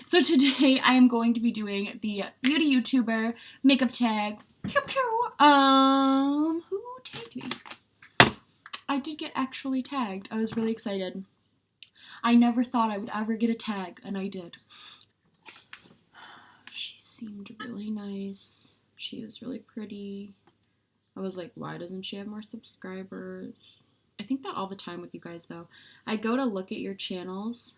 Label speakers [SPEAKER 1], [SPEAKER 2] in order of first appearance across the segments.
[SPEAKER 1] So today I am going to be doing the beauty YouTuber makeup tag. Pew pew. Who tagged me? I did get actually tagged. I was really excited. I never thought I would ever get a tag, and I did. She seemed really nice. She was really pretty. I was like, why doesn't she have more subscribers? I think that all the time with you guys, though. I go to look at your channels,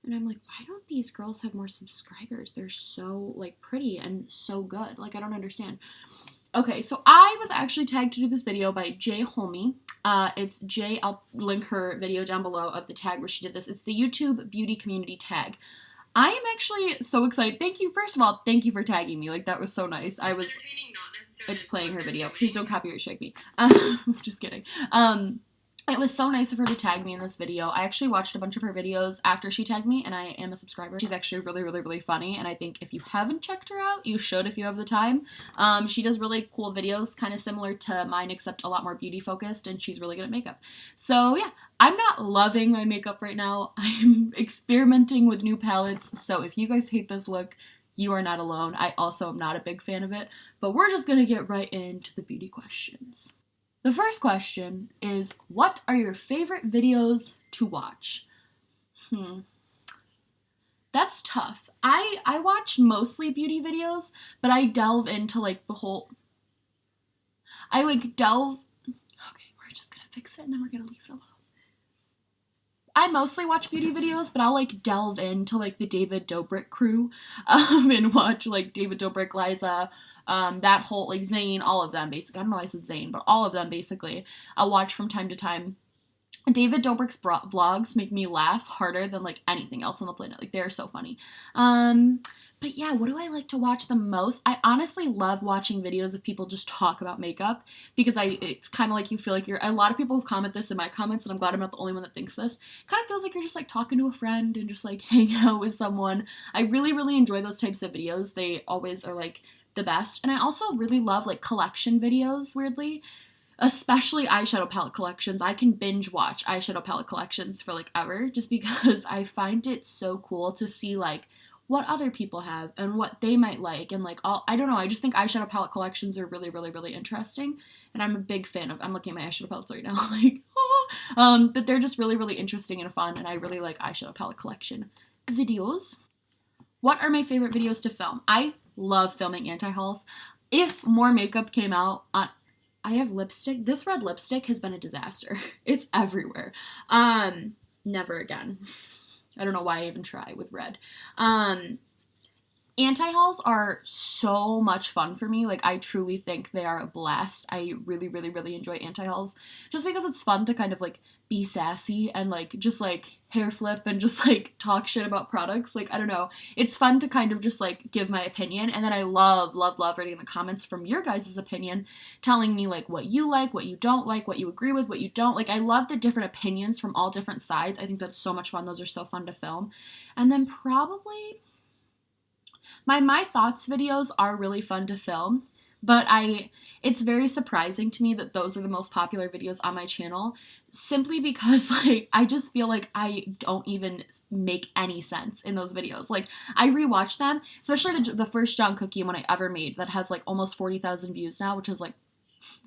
[SPEAKER 1] and I'm like, why don't these girls have more subscribers? They're so, like, pretty and so good. Like, I don't understand. Okay, so I was actually tagged to do this video by Jholmie. It's J, I'll link her video down below of the tag where she did this. It's the YouTube beauty community tag. I am actually so excited. Thank you, first of all, thank you for tagging me. Like, that was so nice. It's playing her video. Please don't copyright strike me. Just kidding. It was so nice of her to tag me in this video. I actually watched a bunch of her videos after she tagged me, and I am a subscriber. She's actually really, really, really funny, and I think if you haven't checked her out, you should if you have the time. She does really cool videos, kind of similar to mine, except a lot more beauty-focused, and she's really good at makeup. So, yeah. I'm not loving my makeup right now. I'm experimenting with new palettes, so if you guys hate this look, you are not alone. I also am not a big fan of it, but we're just gonna get right into the beauty questions. The first question is, what are your favorite videos to watch? That's tough. I watch mostly beauty videos, but I delve into, like, the whole... Okay, we're just gonna fix it and then we're gonna leave it alone. I mostly watch beauty videos, but I'll, like, delve into, like, the David Dobrik crew, and watch, like, David Dobrik, Liza, that whole, like, Zayn, all of them, basically. I don't know why I said Zayn, but all of them, basically, I'll watch from time to time. David Dobrik's vlogs make me laugh harder than, like, anything else on the planet. Like, they're so funny. But yeah, what do I like to watch the most? I honestly love watching videos of people just talk about makeup, because it's kind of like you feel like a lot of people have commented this in my comments, and I'm glad I'm not the only one that thinks this. It kind of feels like you're just, like, talking to a friend and just, like, hanging out with someone. I really, really enjoy those types of videos. They always are, like, the best. And I also really love, like, collection videos, weirdly. Especially eyeshadow palette collections. I can binge watch eyeshadow palette collections for, like, ever, just because I find it so cool to see, like, what other people have and what they might like, and, like, I don't know, I just think eyeshadow palette collections are really, really, really interesting, and I'm a big fan of, I'm looking at my eyeshadow palettes right now, like, but they're just really, really interesting and fun, and I really like eyeshadow palette collection videos. What are my favorite videos to film? I love filming anti-hauls. If more makeup came out on... I have lipstick. This red lipstick has been a disaster. It's everywhere. Never again. I don't know why I even try with red. Anti-hauls are so much fun for me. Like, I truly think they are a blast. I really, really, really enjoy anti-hauls, just because it's fun to kind of, like, be sassy and, like, just, like, hair flip and just, like, talk shit about products. Like, I don't know. It's fun to kind of just, like, give my opinion, and then I love, love, love reading the comments from your guys' opinion, telling me, like, what you like, what you don't like, what you agree with, what you don't. Like, I love the different opinions from all different sides. I think that's so much fun. Those are so fun to film. And then probably... My thoughts videos are really fun to film, but it's very surprising to me that those are the most popular videos on my channel, simply because, like, I just feel like I don't even make any sense in those videos. Like, I rewatch them, especially the first John Cookie one I ever made that has, like, almost 40,000 views now, which is, like,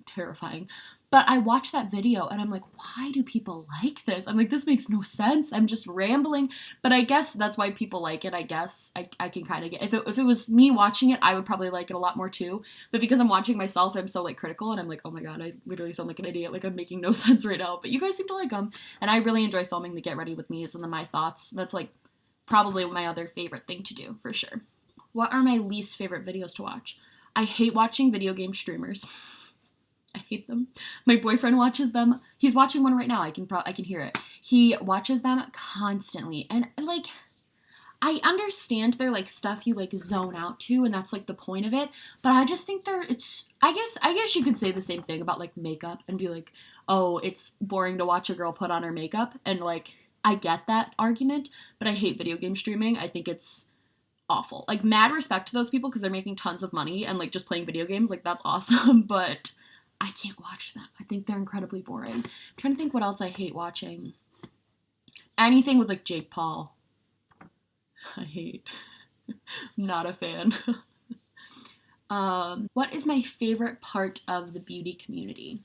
[SPEAKER 1] terrifying. But I watched that video and I'm like, why do people like this? I'm like, this makes no sense. I'm just rambling. But I guess that's why people like it. I guess I can kind of get, if it was me watching it, I would probably like it a lot more too. But because I'm watching myself, I'm so, like, critical, and I'm like, oh my god, I literally sound like an idiot. Like, I'm making no sense right now. But you guys seem to like them. And I really enjoy filming the Get Ready With Me's and the My Thoughts. That's, like, probably my other favorite thing to do, for sure. What are my least favorite videos to watch? I hate watching video game streamers. I hate them. My boyfriend watches them. He's watching one right now. I can hear it. He watches them constantly. And, like, I understand they're, like, stuff you, like, zone out to, and that's, like, the point of it. But I just think I guess you could say the same thing about, like, makeup and be like, oh, it's boring to watch a girl put on her makeup. And, like, I get that argument, but I hate video game streaming. I think it's awful. Like, mad respect to those people because they're making tons of money and, like, just playing video games. Like, that's awesome, but I can't watch them. I think they're incredibly boring. I'm trying to think what else I hate watching. Anything with, like, Jake Paul. I hate. Not a fan. What is my favorite part of the beauty community?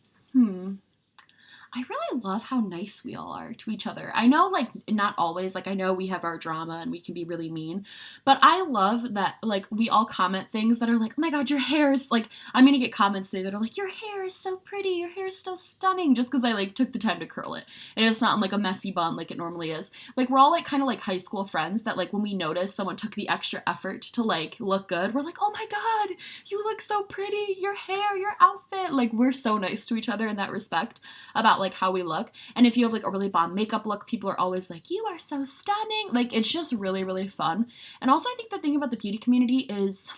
[SPEAKER 1] I really love how nice we all are to each other. I know, like, not always. Like, I know we have our drama and we can be really mean. But I love that, like, we all comment things that are like, oh my god, your hair is, like, I'm gonna get comments today that are like, your hair is so pretty, your hair is so stunning, just because I, like, took the time to curl it. And it's not in, like, a messy bun like it normally is. Like, we're all, like, kind of like high school friends that, like, when we notice someone took the extra effort to, like, look good, we're like, oh my god, you look so pretty, your hair, your outfit. Like, we're so nice to each other in that respect about, like, how we look. And if you have, like, a really bomb makeup look, people are always like, you are so stunning. Like, it's just really, really fun. And also, I think the thing about the beauty community is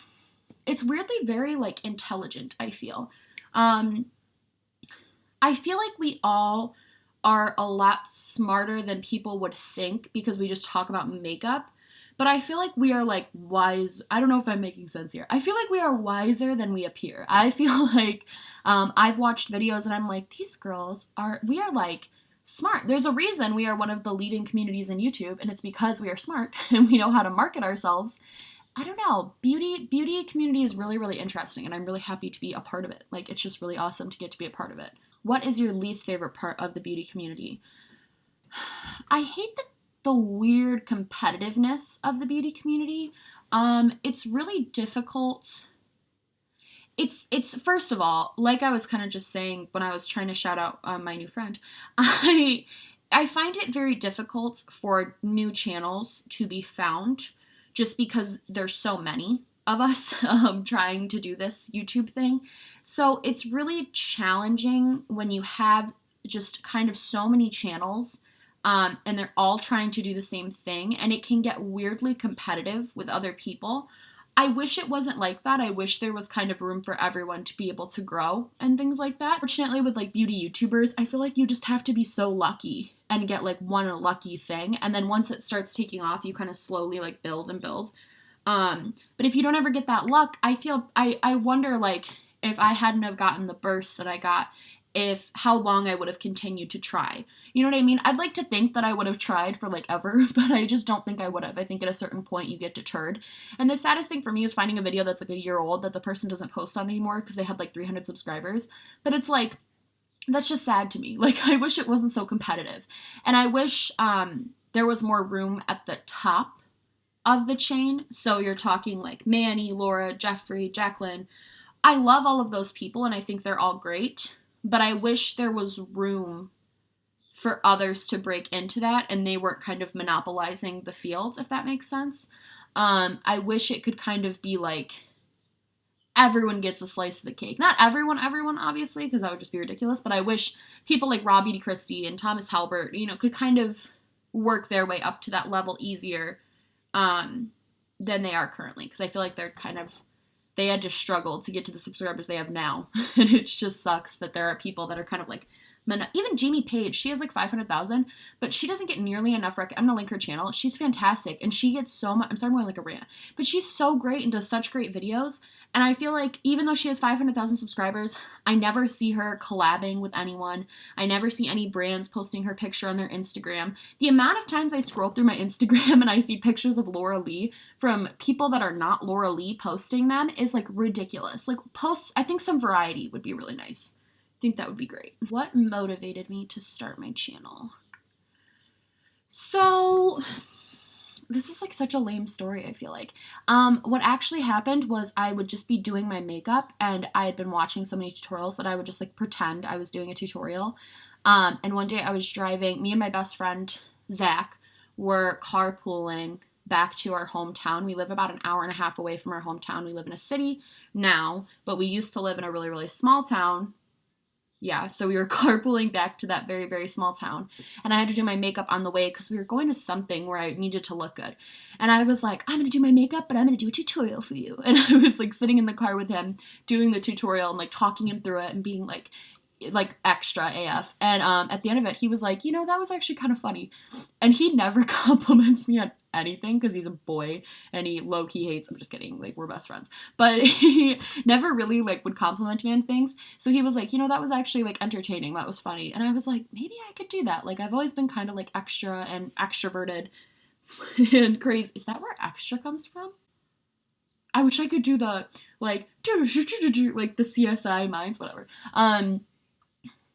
[SPEAKER 1] it's weirdly very, like, intelligent, I feel. I feel like we all are a lot smarter than people would think because we just talk about makeup. But I feel like we are, like, wise. I don't know if I'm making sense here. I feel like we are wiser than we appear. I feel like I've watched videos and I'm like, these girls we are, like, smart. There's a reason we are one of the leading communities in YouTube, and it's because we are smart and we know how to market ourselves. I don't know. Beauty community is really, really interesting, and I'm really happy to be a part of it. Like, it's just really awesome to get to be a part of it. What is your least favorite part of the beauty community? I hate the weird competitiveness of the beauty community. It's really difficult. It's first of all, like I was kind of just saying when I was trying to shout out my new friend, I find it very difficult for new channels to be found just because there's so many of us trying to do this YouTube thing. So it's really challenging when you have just kind of so many channels and they're all trying to do the same thing, and it can get weirdly competitive with other people. I wish it wasn't like that. I wish there was kind of room for everyone to be able to grow and things like that. Fortunately, with, like, beauty YouTubers, I feel like you just have to be so lucky and get, like, one lucky thing, and then once it starts taking off, you kind of slowly, like, build and build. But if you don't ever get that luck, I wonder, like, if I hadn't have gotten the burst that I got, how long I would have continued to try. You know what I mean? I'd like to think that I would have tried for, like, ever, but I just don't think I would have. I think at a certain point you get deterred. And the saddest thing for me is finding a video that's, like, a year old that the person doesn't post on anymore because they had, like, 300 subscribers. But it's like, that's just sad to me. Like, I wish it wasn't so competitive. And I wish there was more room at the top of the chain. So you're talking, like, Manny, Laura, Jeffrey, Jacqueline. I love all of those people, and I think they're all great. But I wish there was room for others to break into that and they weren't kind of monopolizing the field, if that makes sense. I wish it could kind of be like everyone gets a slice of the cake. Not everyone, obviously, because that would just be ridiculous. But I wish people like Robbie DeChristie and Thomas Halbert, could kind of work their way up to that level easier than they are currently. Because I feel like they had to struggle to get to the subscribers they have now. And it just sucks that there are people that are kind of like, even Jamie Page, she has like 500,000, but she doesn't get nearly enough I'm going to link her channel. She's fantastic. And she gets so much, I'm sorry, more like a rant, but she's so great and does such great videos. And I feel like even though she has 500,000 subscribers, I never see her collabing with anyone. I never see any brands posting her picture on their Instagram. The amount of times I scroll through my Instagram and I see pictures of Laura Lee from people that are not Laura Lee posting them is like ridiculous. Like I think some variety would be really nice. I think that would be great. What motivated me to start my channel? So this is like such a lame story, I feel like. What actually happened was I would just be doing my makeup and I had been watching so many tutorials that I would just like pretend I was doing a tutorial. And one day I was driving, me and my best friend, Zach, were carpooling back to our hometown. We live about an hour and a half away from our hometown. We live in a city now, but we used to live in a really, really small town. Yeah, so we were carpooling back to that very, very small town. And I had to do my makeup on the way because we were going to something where I needed to look good. And I was like, I'm going to do my makeup, but I'm going to do a tutorial for you. And I was like sitting in the car with him doing the tutorial and like talking him through it and being like extra AF. And at the end of it, he was like, that was actually kind of funny. And he never compliments me on anything because he's a boy and he low-key hates, I'm just kidding, like we're best friends, but he never really like would compliment me on things. So he was like, that was actually like entertaining, that was funny. And I was like, maybe I could do that. Like I've always been kind of like extra and extroverted. and crazy. Is that where extra comes from? I wish I could do the, like, like the CSI minds, whatever.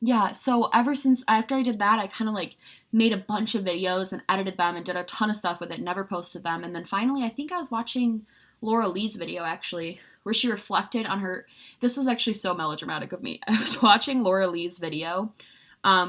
[SPEAKER 1] Yeah, so ever since, after I did that, I kind of like made a bunch of videos and edited them and did a ton of stuff with it, never posted them. And then finally, I think I was watching Laura Lee's video actually, where she reflected on her, this was actually so melodramatic of me. I was watching Laura Lee's video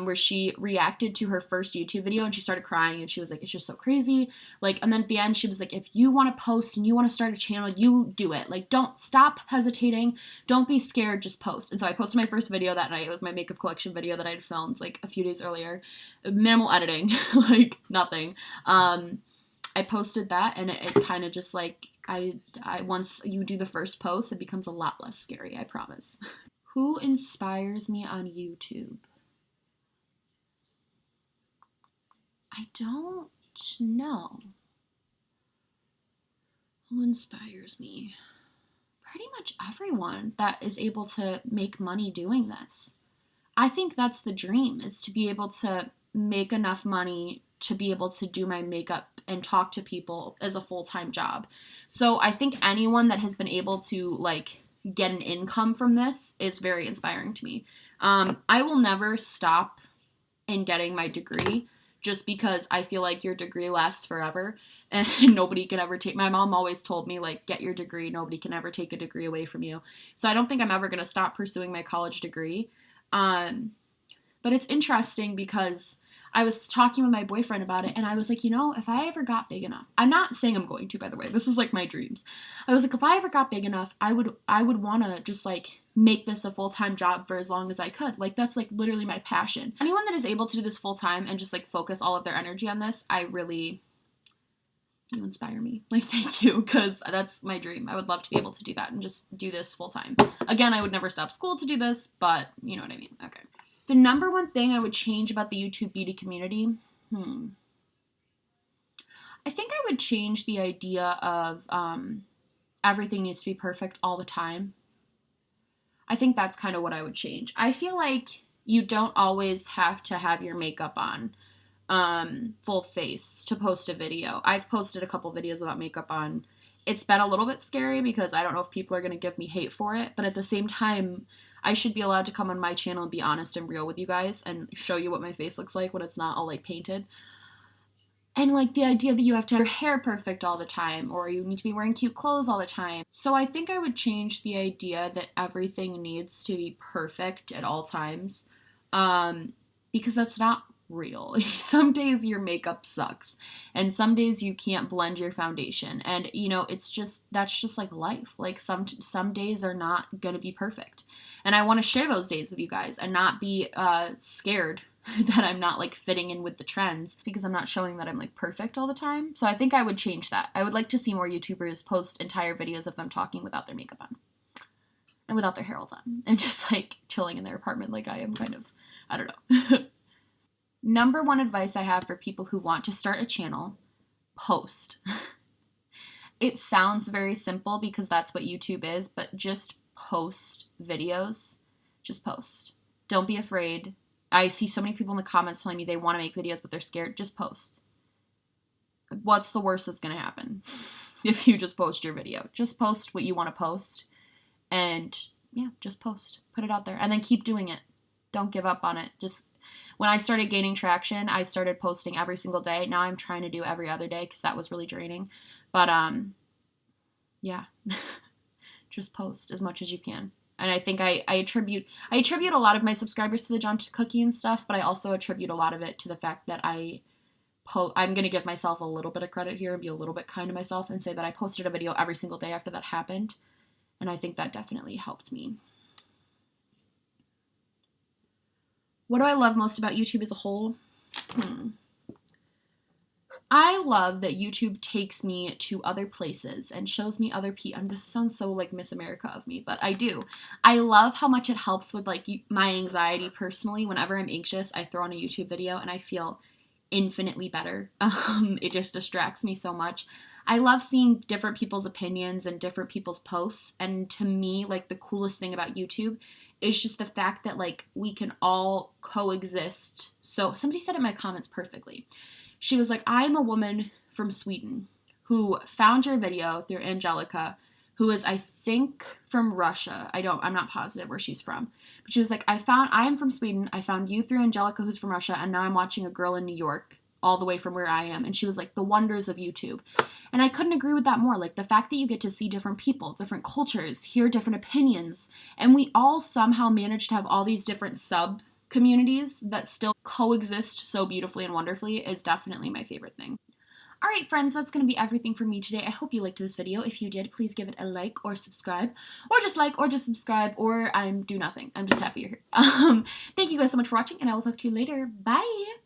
[SPEAKER 1] where she reacted to her first YouTube video and she started crying and she was like, it's just so crazy. Like, and then at the end, she was like, if you want to post and you want to start a channel, you do it. Like, don't stop hesitating. Don't be scared. Just post. And so I posted my first video that night. It was my makeup collection video that I had filmed like a few days earlier. Minimal editing, like nothing. I posted that and it kind of just like, I once you do the first post, it becomes a lot less scary, I promise. Who inspires me on YouTube? I don't know. Who inspires me? Pretty much everyone that is able to make money doing this. I think that's the dream, is to be able to make enough money to be able to do my makeup and talk to people as a full-time job. So I think anyone that has been able to like get an income from this is very inspiring to me. I will never stop in getting my degree just because I feel like your degree lasts forever and nobody can ever take, my mom always told me like, get your degree, nobody can ever take a degree away from you. So I don't think I'm ever going to stop pursuing my college degree. But it's interesting because I was talking with my boyfriend about it and I was like, you know, if I ever got big enough, I'm not saying I'm going to, by the way, this is like my dreams. I was like, if I ever got big enough, I would want to just like make this a full-time job for as long as I could. Like, that's like literally my passion. Anyone that is able to do this full-time and just like focus all of their energy on this, you inspire me. Like, thank you, because that's my dream. I would love to be able to do that and just do this full-time. Again, I would never stop school to do this, but you know what I mean. Okay. The number one thing I would change about the YouTube beauty community, I think I would change the idea of everything needs to be perfect all the time. I think that's kind of what I would change. I feel like you don't always have to have your makeup on full face to post a video. I've posted a couple videos without makeup on. It's been a little bit scary because I don't know if people are going to give me hate for it, but at the same time, I should be allowed to come on my channel and be honest and real with you guys and show you what my face looks like when it's not all like painted. And like the idea that you have to have your hair perfect all the time or you need to be wearing cute clothes all the time. So I think I would change the idea that everything needs to be perfect at all times because that's not real. Some days your makeup sucks and some days you can't blend your foundation and you know that's just like life. Like some days are not gonna be perfect and I want to share those days with you guys and not be scared that I'm not like fitting in with the trends because I'm not showing that I'm like perfect all the time. So I think I would change that. I would like to see more YouTubers post entire videos of them talking without their makeup on and without their hair all done and just like chilling in their apartment like I am kind of, I don't know. Number one advice I have for people who want to start a channel, post. It sounds very simple because that's what YouTube is, but just post videos. Just post. Don't be afraid. I see so many people in the comments telling me they want to make videos, but they're scared. Just post. What's the worst that's going to happen if you just post your video? Just post what you want to post. And yeah, just post. Put it out there. And then keep doing it. Don't give up on it. Just when I started gaining traction, I started posting every single day. Now I'm trying to do every other day because that was really draining. But yeah, just post as much as you can. And I think I attribute a lot of my subscribers to the John Cookie and stuff, but I also attribute a lot of it to the fact that I'm going to give myself a little bit of credit here and be a little bit kind to myself and say that I posted a video every single day after that happened. And I think that definitely helped me. What do I love most about YouTube as a whole? I love that YouTube takes me to other places and shows me other people. And this sounds so like Miss America of me, but I do. I love how much it helps with like my anxiety personally. Whenever I'm anxious, I throw on a YouTube video and I feel infinitely better. It just distracts me so much. I love seeing different people's opinions and different people's posts. And to me, like the coolest thing about YouTube is just the fact that like we can all coexist. So somebody said in my comments perfectly. She was like, I'm a woman from Sweden who found your video through Angelica, who is, I think, from Russia. I'm not positive where she's from. But she was like, I am from Sweden. I found you through Angelica, who's from Russia, and now I'm watching a girl in New York, all the way from where I am. And she was like, the wonders of YouTube. And I couldn't agree with that more. Like, the fact that you get to see different people, different cultures, hear different opinions, and we all somehow manage to have all these different sub communities that still coexist so beautifully and wonderfully is definitely my favorite thing. Alright friends, that's going to be everything for me today. I hope you liked this video. If you did, please give it a like or subscribe. Or just like or just subscribe, or do nothing. I'm just happy you're here. Thank you guys so much for watching, and I will talk to you later. Bye!